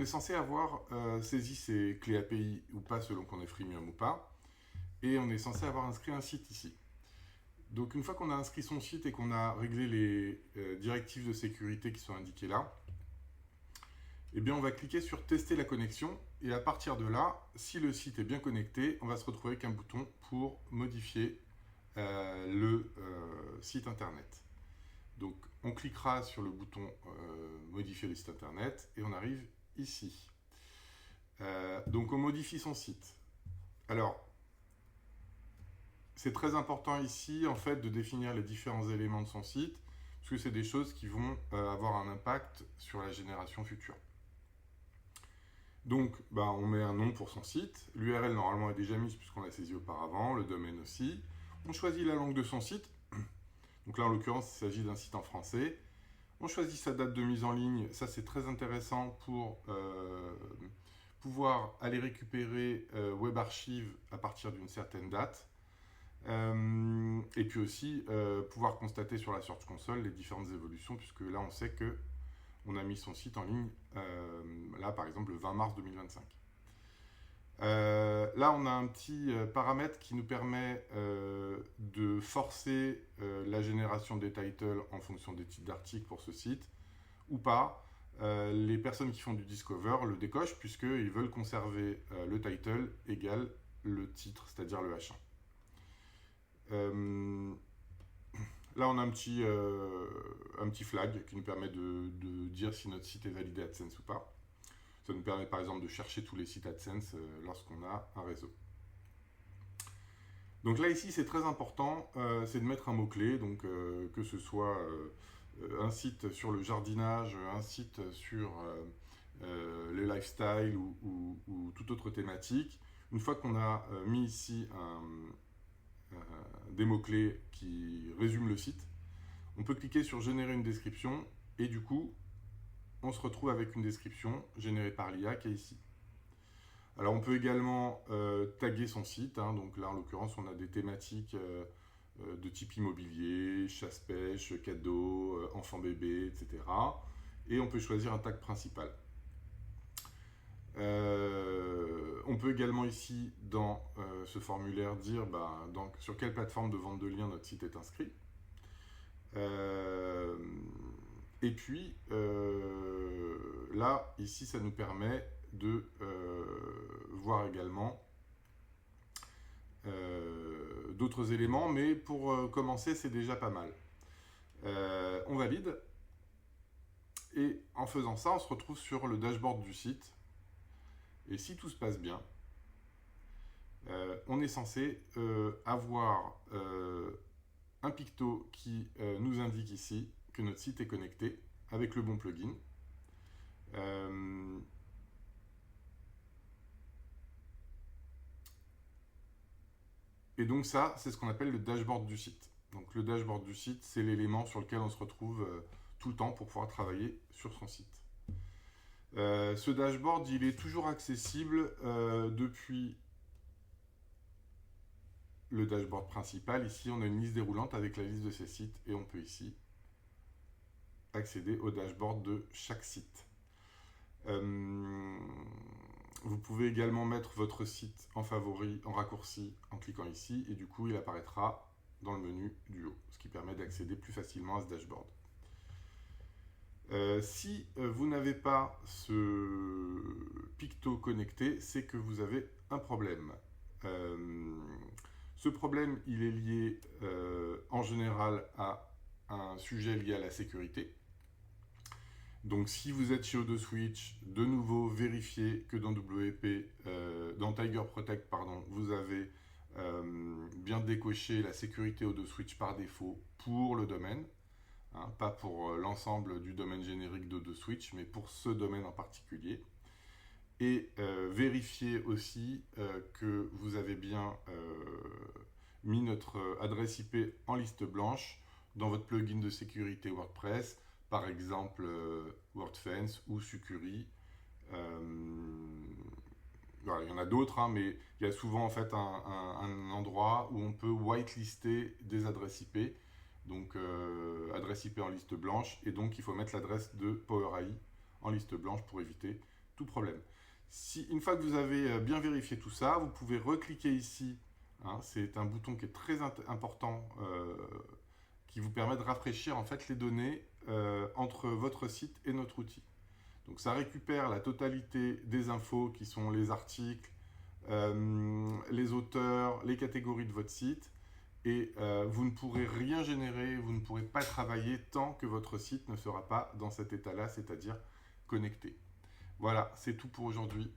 censé avoir saisi ces clés API ou pas selon qu'on est freemium ou pas. Et on est censé avoir inscrit un site ici. Donc une fois qu'on a inscrit son site et qu'on a réglé les directives de sécurité qui sont indiquées là, eh bien on va cliquer sur tester la connexion et à partir de là, si le site est bien connecté, on va se retrouver avec un bouton pour modifier le site internet. Donc on cliquera sur le bouton modifier le site internet et on arrive ici. Donc on modifie son site. Alors c'est très important ici en fait de définir les différents éléments de son site parce que c'est des choses qui vont avoir un impact sur la génération future. Donc on met un nom pour son site, l'URL normalement est déjà mise puisqu'on l'a saisi auparavant, le domaine aussi. On choisit la langue de son site, donc là en l'occurrence il s'agit d'un site en français. On choisit sa date de mise en ligne, ça c'est très intéressant pour pouvoir aller récupérer WebArchive à partir d'une certaine date. Et puis aussi pouvoir constater sur la Search Console les différentes évolutions puisque là on sait que on a mis son site en ligne là par exemple le 20 mars 2025. Là on a un petit paramètre qui nous permet de forcer la génération des titles en fonction des titres d'articles pour ce site ou pas. Les personnes qui font du Discover le décochent puisqu'ils veulent conserver le title égale le titre, c'est-à-dire le H1. Là, on a un petit flag qui nous permet de dire si notre site est validé AdSense ou pas. Ça nous permet par exemple de chercher tous les sites AdSense lorsqu'on a un réseau. Donc là, ici, c'est très important, c'est de mettre un mot-clé, donc que ce soit un site sur le jardinage, un site sur le lifestyle ou toute autre thématique. Une fois qu'on a mis ici des mots-clés qui résument le site, on peut cliquer sur générer une description et du coup on se retrouve avec une description générée par l'IA qui est ici. Alors on peut également taguer son site, donc là en l'occurrence on a des thématiques de type immobilier, chasse-pêche, cadeaux, enfant bébé, etc. Et on peut choisir un tag principal. On peut également ici dans ce formulaire dire donc, sur quelle plateforme de vente de liens notre site est inscrit. Et puis là, ici, ça nous permet de voir également d'autres éléments, mais pour commencer, c'est déjà pas mal. On valide. Et en faisant ça, on se retrouve sur le dashboard du site. Et si tout se passe bien, on est censé avoir un picto qui nous indique ici que notre site est connecté avec le bon plugin. Et donc ça, c'est ce qu'on appelle le dashboard du site. Donc le dashboard du site, c'est l'élément sur lequel on se retrouve tout le temps pour pouvoir travailler sur son site. Ce dashboard, il est toujours accessible depuis le dashboard principal. Ici, on a une liste déroulante avec la liste de ces sites et on peut ici accéder au dashboard de chaque site. Vous pouvez également mettre votre site en favori, en raccourci, en cliquant ici et du coup, il apparaîtra dans le menu du haut, ce qui permet d'accéder plus facilement à ce dashboard. Si vous n'avez pas ce picto connecté, c'est que vous avez un problème. Ce problème, il est lié en général à un sujet lié à la sécurité. Donc si vous êtes chez OdoSwitch, de nouveau vérifiez que dans WP, dans Tiger Protect, vous avez bien décoché la sécurité OdoSwitch par défaut pour le domaine. Pas pour l'ensemble du domaine générique d'OdoSwitch, mais pour ce domaine en particulier. Et vérifiez aussi que vous avez bien mis notre adresse IP en liste blanche dans votre plugin de sécurité WordPress, par exemple WordFence ou Sucuri. Voilà, il y en a d'autres, mais il y a souvent en fait un endroit où on peut whitelister des adresses IP. Donc adresse IP en liste blanche et donc il faut mettre l'adresse de PowerAI en liste blanche pour éviter tout problème. Une fois que vous avez bien vérifié tout ça, vous pouvez recliquer ici. Hein, c'est un bouton qui est très important qui vous permet de rafraîchir en fait les données entre votre site et notre outil. Donc ça récupère la totalité des infos qui sont les articles, les auteurs, les catégories de votre site et vous ne pourrez rien générer, vous ne pourrez pas travailler tant que votre site ne sera pas dans cet état-là, c'est-à-dire connecté. Voilà, c'est tout pour aujourd'hui.